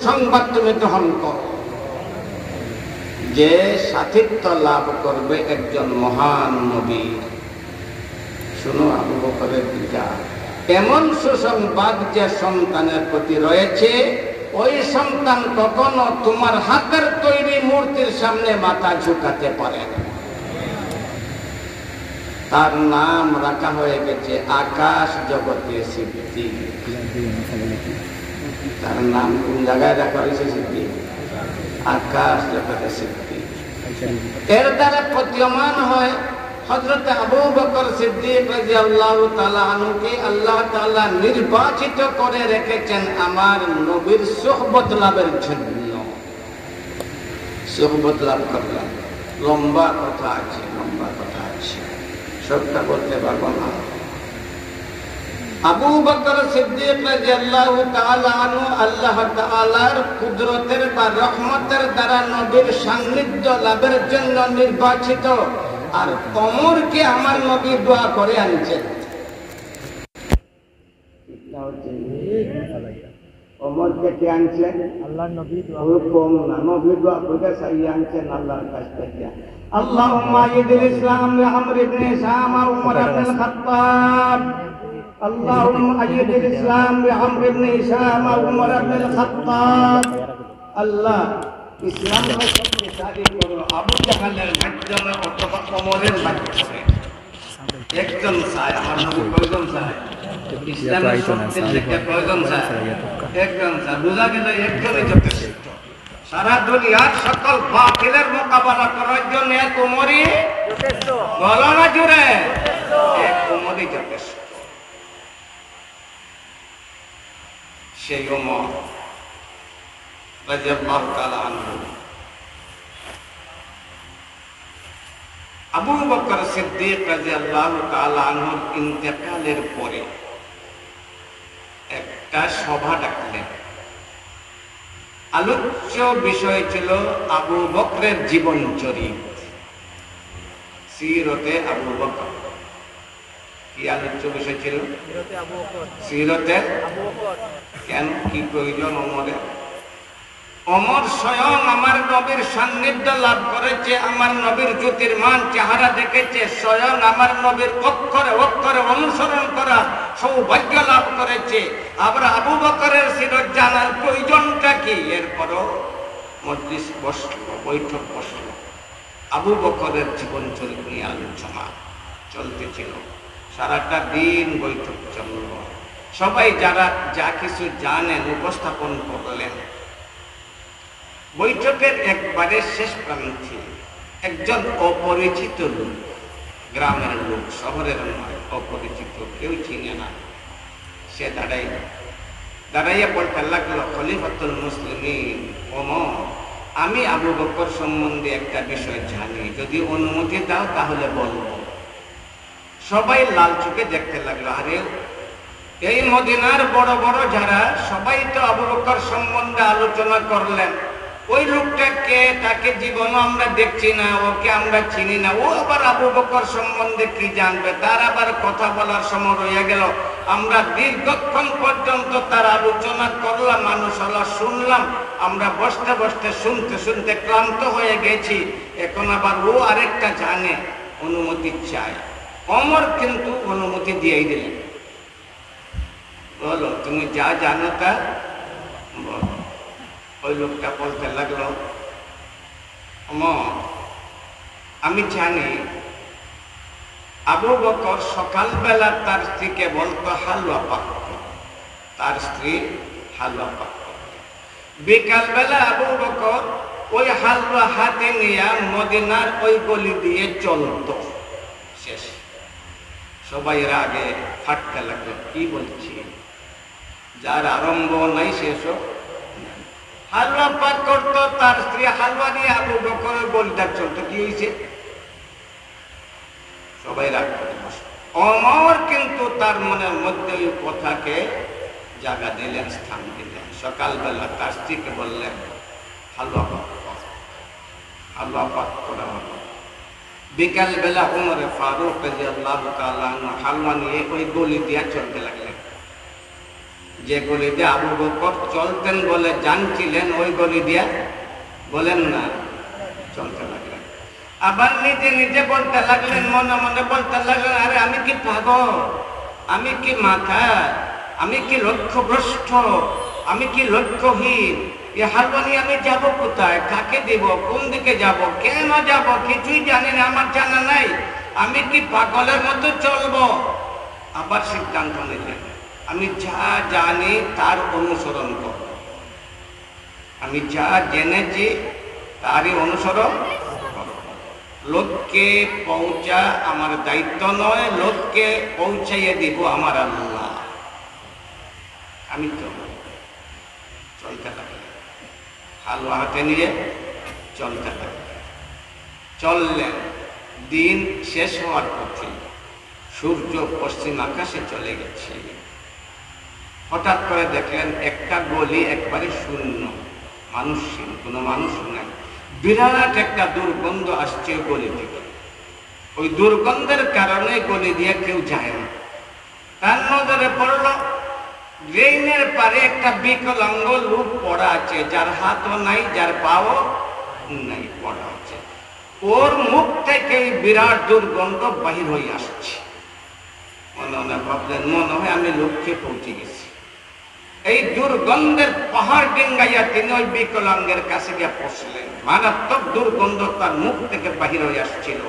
সংবাদ তুমি গ্রহণ করো যে সাথিত্ব লাভ করবে একজন মহান নবী। শুনো আবু বকরের দিকা, এমন সুসংবাদ যে সন্তানের প্রতি রয়েছে, ওই সন্তান কখনো তোমার হাতের তৈরি মূর্তির সামনে মাথা ঝুঁকাতে পারে না। তার নাম রাখা হয়ে গেছে আকাশ জগতে সিদ্দিক। তার নাম কোন জায়গায় রাখা হয়েছে? সিদ্দিক, আকাশ জগতে সিদ্দিক। এর দ্বারা প্রতীয়মান হয় হযরত আবু বকর সিদ্দিক রাদিয়াল্লাহু তাআলা আনহুকে আল্লাহ তাআলা নির্বাচিত করে রেখেছেন আমার নবীর সুহবত লাভের জন্য। সুহবত লাভ করলাম, লম্বা কথা আছে, লম্বা কথা আছে, সবটা বলতে পারবো না। আবু বকর সিদ্দিক রাদিয়াল্লাহু তাআলা আনহু আল্লাহ তাআলার কুদরতের বা রহমতের দ্বারা নবীর সান্নিধ্য লাভের জন্য নির্বাচিত। আর ওমরকে আমার নবী দোয়া করে আনছেন। ওমরকে কে আনছেন? আল্লাহর নবী দোয়া না, নবী দোয়া করে সাইয়ে আনছেন আল্লাহর কাছ থেকে। আল্লাহুম্মা আইয়িদিল ইসলাম ওয়া আমর ইবনে হিশাম ওয়া উমর ইবনে খাত্তাব। আল্লাহুম্মা আইয়িদিল ইসলাম ওয়া আমর ইবনে হিশাম ওয়া উমর ইবনে খাত্তাব। আল্লাহ ইসলামকে শক্তিশালী করো আবু জাহালের মাধ্যমে অথবা ওমরের মাধ্যমে। একজন চায় আমার নবী, কয়জন চায়? ইসলামের শক্তির থেকে কয়জন চায়? একজন চায়। বোঝা গেল একজনই যথেষ্ট। সারা দুনিয়ার সকল বাতিলের মোকাবেলা করার জন্য এক ওমরই যথেষ্ট। বলো না জুড়ে, এক ওমরই যথেষ্ট। সেই ওমর রাদিয়াল্লাহু তাআলা আনহু আবু বকর সিদ্দিক রাদিয়াল্লাহু তাআলা আনহুর ইন্তেকালের পরে একটা সভা ডাকলেন। আলোচ্য বিষয় ছিল আবু বকরের জীবন চরিত, সিরতে আবু বকর। কি আলোচ্য বিষয় ছিল? সিরতে আবু বকর। কেন, কি প্রয়োজন ওমরের? ওমর স্বয়ং আমার নবীর সান্নিধ্য লাভ করেছে, আমার নবীর জ্যোতির্মান চেহারা দেখেছে, স্বয়ং আমার নবীর অক্ষরে অক্ষরে অনুসরণ করা সৌভাগ্য লাভ করেছে। আবার আবু বকরের সিরত জানার প্রয়োজনটা কি? এরপরও মজলিস বসলো, বৈঠক বসলো, আবু বকরের জীবন চরিত নিয়ে আলোচনা চলতেছিল। সারাটা দিন বৈঠক চলল। সবাই যারা যা কিছু জানেন উপস্থাপন করলেন। বৈঠকের একবারে শেষ প্রান্তে একজন অপরিচিত লোক, গ্রামের লোক, শহরের নয়, অপরিচিত, কেউ চিনে না, সে দাঁড়াইয়া বলতে লাগলো, খলিফাতুল মুসলিমিন ওমর, আমি আবু বকর সম্বন্ধে একটা বিষয় জানি, যদি অনুমতি দাও তাহলে বলবো। সবাই লাল চোখে দেখতে লাগলো। আরে এই মদিনার বড় বড় যারা, সবাই তো আবু বকর সম্বন্ধে আলোচনা করলেন। ওই লোকটা কে? তাকে জীবনও আমরা দেখছি না, ওকে আমরা চিনি না, ও আবার আবু বকর সম্বন্ধে কি জানবে? তার আবার কথা বলার সময় রয়ে গেল। আমরা দীর্ঘক্ষণ পর্যন্ত তার আলোচনা করলাম, মানুষ হলো, শুনলাম। আমরা বসতে বসতে শুনতে শুনতে ক্লান্ত হয়ে গেছি। এখন আবার ও আরেকটা জানে, অনুমতি চায়। ওমর কিন্তু অনুমতি দিয়েই দিলেন। বলো, তুমি যা জানো তা বলো। ওই লোকটা বলতে লাগলো, ওমর, আমি জানি আবু বকর সকালবেলা তার স্ত্রীকে বলতো হালুয়া পাক, তার স্ত্রী হালুয়া পাক। বিকালবেলা আবু বকর ওই হালুয়া হাতে নিয়ে মদিনার ওই গলি দিয়ে চলত। শেষ। সবাই আগে ফাটতে লাগলো, কি বলছি, যার আরম্ভ নাই শেষ। হালুয়া পাক করতো, তার স্ত্রী হালুয়া নিয়ে আবু বকরের গলিটা চলতো। কি হয়েছে? সবাই রাগ করে বসে। ওমর কিন্তু তার মনের মধ্যে ওই কথাকে জায়গা দিলেন, স্থান দিলেন। সকালবেলা তার স্ত্রীকে বললেন হালুয়া পাক, হালুয়া পাক করা হলো। বিকালবেলা ওমরে ফারুক রাদিয়াল্লাহু তাআলা আনহু হালুয়া নিয়ে ওই গলি দিয়ে চলতে লাগলেন। যে গলি দিয়ে আবু বকর চলতেন বলে জানছিলেন, ওই গলি দিয়ে বলেন না চলতে লাগলেন। আবার নিজে নিজে বলতে লাগলেন, মনে মনে বলতে লাগলেন, আরে আমি কি পাগল, আমি কি মাথা, আমি কি লক্ষ্যভ্রষ্ট, আমি কি লক্ষ্যহীন, এ হালুয়ানি আমি যাব কোথায়, কাকে দিব, কোন দিকে যাব, কেন যাব, কিছুই জানি না, আমার জানা নাই, আমি কি পাগলের মতো চলবো? আবার সিদ্ধান্ত নিলেন, আমি যা জানি তার অনুসরণ করব, আমি যা জেনেছি তারই অনুসরণ করব। লোককে পৌঁছা আমার দায়িত্ব নয়, লোককে পৌঁছাইয়ে দিব আমার আল্লাহ। আমি তো চলতে লাগলাম, হালুয়া হাতে নিয়ে চলতে লাগলেন। চললেন, দিন শেষ হওয়ার পথে সূর্য পশ্চিম আকাশে চলে গেছে। হঠাৎ করে দেখলেন একটা গলি একবারে শূন্য, মানুষহীন, কোনো মানুষ নাই। বিরাট একটা দুর্গন্ধ আসছে গলি থেকে। ওই দুর্গন্ধের কারণে গলি দিয়ে কেউ যায় না। তার নজরে পড়ল ড্রেনের পারে একটা বিকলাঙ্গ লোক পড়া আছে, যার হাতও নাই, যার পাও নাই, পড়া আছে। ওর মুখ থেকে বিরাট দুর্গন্ধ বাহির হয়ে আসছে। মনে মনে ভাবলেন, মনে হয় আমি লক্ষ্যে পৌঁছে গেছি। এই দুর্গন্ধের পাহাড় ডিঙ্গাইয়া তিনি ওই বিকলাঙ্গের কাছে গিয়ে পৌঁছলেন। মারাত্মক দুর্গন্ধ তার মুখ থেকে বাহির হয়ে আসছিল,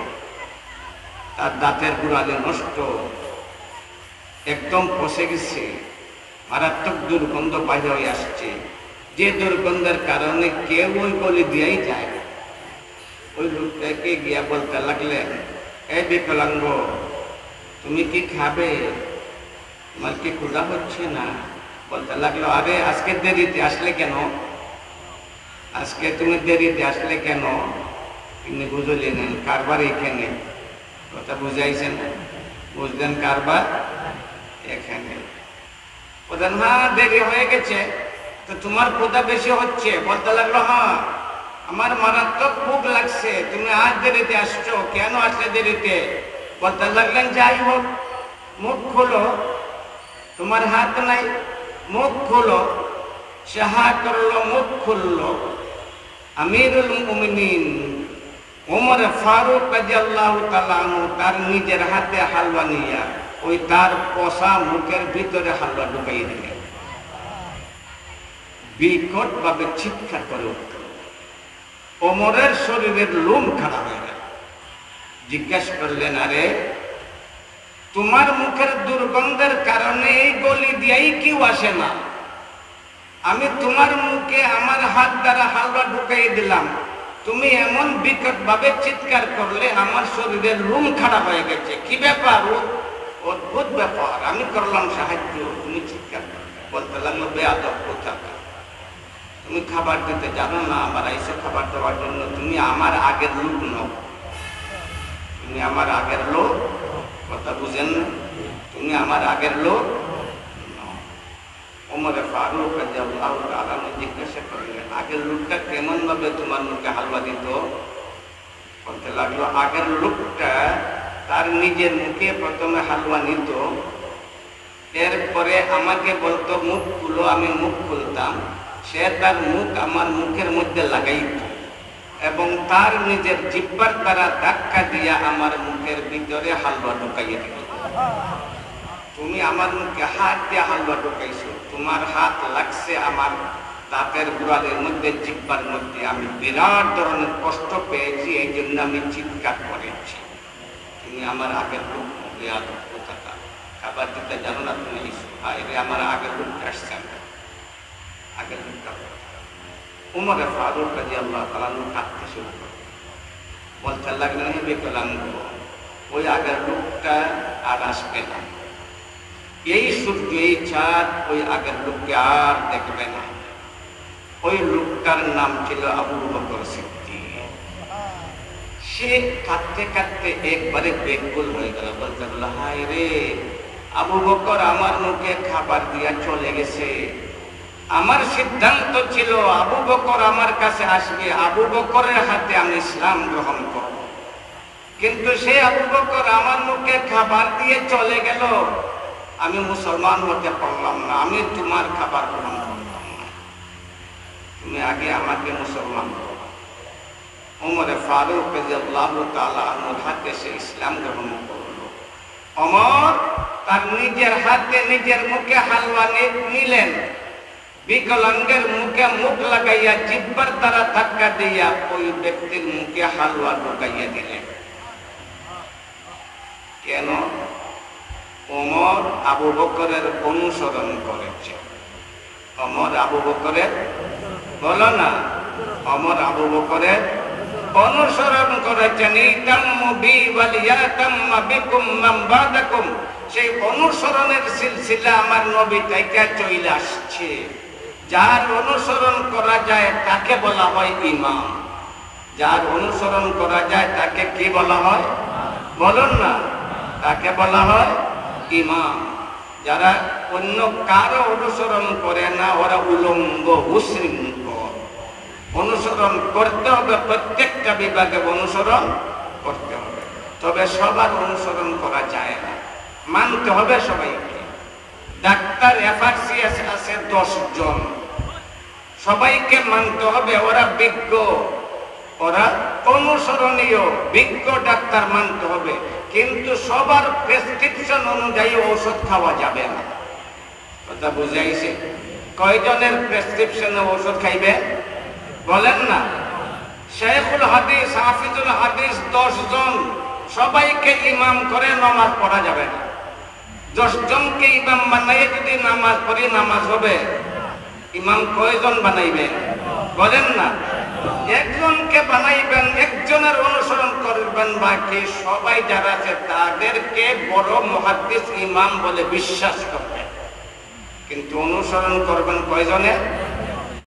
তার দাঁতের গোড়ালি নষ্ট, একদম পচে গেছে, মারাত্মক দুর্গন্ধ বাহির হয়ে আসছে, যে দুর্গন্ধের কারণে কেউ ওই গলি দিয়েই যায়। ওই লোকটাকে গিয়া বলতে লাগলেন, এই বিকলাঙ্গ, তুমি কি খাবে, তোমার কি ক্ষুধা হচ্ছে না? বলতে লাগলো, আরে আজকে দেরিতে আসলে কেন, আজকে তুমি দেরিতে আসলে কেন? তিনি বুঝলেন কারবার এখানে, কথা বুঝাইছেন, বুঝলেন কারবার এখানে। বললেন, হ্যাঁ দেরি হয়ে গেছে, তো তোমার ক্ষুধা বেশি হচ্ছে? বলতে লাগলো, হ্যাঁ আমার মারাত্মক ভোগ লাগছে, তুমি আজ দেরিতে আসছো, কেন আসলে দেরিতে? বলতে লাগলেন, যাই হোক মুখ খোলো, তোমার হাত নাই, মুখ খোলো। সে হাত করলো, মুখ খুললো। আমিরুল মুমিনিন ওমর ফারুক রাদিয়াল্লাহু তাআলা আনহু তার নিজের হাতে হালুয়া নিয়া ওই তার পচা মুখের ভিতরে হালুয়া ঢুকাই দিলেন। বিকট ভাবে চিৎকার করে উঠল। ওমরের শরীরের লোম খাড়া হয়ে গেল। জিজ্ঞাসা করলেন, আরে তোমার মুখের দুর্গন্ধের কারণে এই গলি দিয়েই কেউ আসে না, আমি তোমার মুখে আমার হাত দ্বারা হালুয়া ঢুকাই দিলাম, তুমি এমন বিকট ভাবে চিৎকার করলে আমার শরীরের লোম খাড়া হয়ে গেছে, কি ব্যাপার? অদ্ভুত ব্যাপার, আমি করলাম সাহায্য, তুমি চিৎকার করলে। বলতে লাগলো, বেয়াদব কোথাকার, তুমি খাবার দিতে জানো না, আমার আইসো খাবার দেওয়ার জন্য, তুমি আমার আগের লোক নও, তুমি আমার আগের লোক, কথা বুঝেন না, তুমি আমার আগের লোক। ওমর ফারুক রাদিয়াল্লাহু তাআলা জিজ্ঞাসা করলেন, আগের লোকটা কেমন ভাবে তোমার মুখে হালুয়া দিত? বলতে লাগলো, আগের লোকটা তার নিজের মুখে প্রথমে হালুয়া নিত, এরপরে আমাকে বলতো মুখ খুলো, আমি মুখ খুলতাম, সে তার মুখ আমার মুখের মধ্যে লাগাইত এবং তার নিজের জিহ্বার দ্বারা ধাক্কা দিয়া আমার মুখের ভিতরে হালুয়া ঢুকাইয়ে দিল। তুমি আমার মুখে হাত দিয়ে হালুয়া ঢুকাইছো, তোমার হাত লাগছে আমার দাঁতের গোড়ালির মধ্যে, জিহ্বার মধ্যে, আমি বিরাট ধরনের কষ্ট পেয়েছি, এই জন্য আমি চিৎকার করেছি। তুমি আমার আগের লোক, কোথাটা খাবার দিতে জানো না, তুমি আমার আগের লোকটা আসছেন, আগের লোকটা। ওমর ফারুক রাদিয়াল্লাহু তাআলা কাঁদতে শুরু করলেন, বলতে লাগলেন, হে বিকলাঙ্গ, ওই আগের লোকটা আর আসবে না, এই সূর্য, এই চাঁদ ওই আগের লোককে আর দেখবে না। ওই লোকটার নাম ছিল আবু বকর সিদ্দিক। সে কাঁদতে কাঁদতে একবারে বেকুল হয়ে গেল, বলতে লাগলো, হায় রে, আবু বকর আমার মুখে খাবার দিয়া চলে গেছে, আমার সিদ্ধান্ত ছিল আবু বকর আমার কাছে আসবে, আবু বকরের হাতে আমি ইসলাম গ্রহণ করব, কিন্তু সে আবু বকর আমার মুখে খাবার দিয়ে চলে গেল, আমি মুসলমান হতে পারলাম না, আমি তোমার খাবার গ্রহণ করলাম না, তুমি আগে আমাকে মুসলমান করো। ওমরে ফারুক রাদিয়াল্লাহু তাআলা আনহুর হাতে সে ইসলাম গ্রহণ করলো। ওমর তার নিজের হাতে নিজের মুখে হালুয়া নিলেন, বিকলাঙ্গের মুখে মুখ লাগাইয়া জিহ্বার দ্বারা ধাক্কা দিয়া ওই ব্যক্তির মুখে হালুয়া ঢুকাইয়া দিলেন। কেন? ওমর আবু বকরের অনুসরণ করেছে। ওমর আবু বকরের, বলো না, ওমর আবু বকরের অনুসরণ করেছেন। ইতাম্মু বি ওয়ালিয়াতাম্মা বিকুম মান বাদাকুম, সেই অনুসরণের সিলসিলা আমার নবী থেকে চলে আসছে। যার অনুসরণ করা যায় তাকে বলা হয় ইমাম। যার অনুসরণ করা যায় তাকে কি বলা হয়? বলুন না, তাকে বলা হয় ইমাম। যারা অন্য কারো অনুসরণ করে না ওরা উলঙ্গ, উশৃঙ্খল। অনুসরণ করতে হবে, প্রত্যেকটা বিভাগে অনুসরণ করতে হবে, তবে সবার অনুসরণ করা যায় না, মানতে হবে সবাইকে। ডাক্তার এফআরসিএস আছে 10 জন, সবাইকে মানতে হবে, ওরা বিজ্ঞ, ওরা অনুসরণীয়, বিজ্ঞ ডাক্তার মানতে হবে, কিন্তু সবার প্রেসক্রিপশন অনুযায়ী ঔষধ খাওয়া যাবে না। কথা বুঝাইছে? কয়জনের প্রেসক্রিপশনে ঔষধ খাইবে বলেন না? শেখুল হাদিস, হাফিজুল হাদিস 10 জন, সবাইকে ইমাম করে নামাজ পড়া যাবে না। 10 জনকে ইমাম বানাইয়ে যদি নামাজ পড়ি নামাজ হবে? ইমাম কয়জন বানাইবেন বলেন না? একজনকে বানাইবেন, একজনের অনুসরণ করবেন, বাকি সবাই যারা আছে তাদেরকে বড় মুহাদ্দিস ইমাম বলে বিশ্বাস করবেন, কিন্তু অনুসরণ করবেন কয়জনের?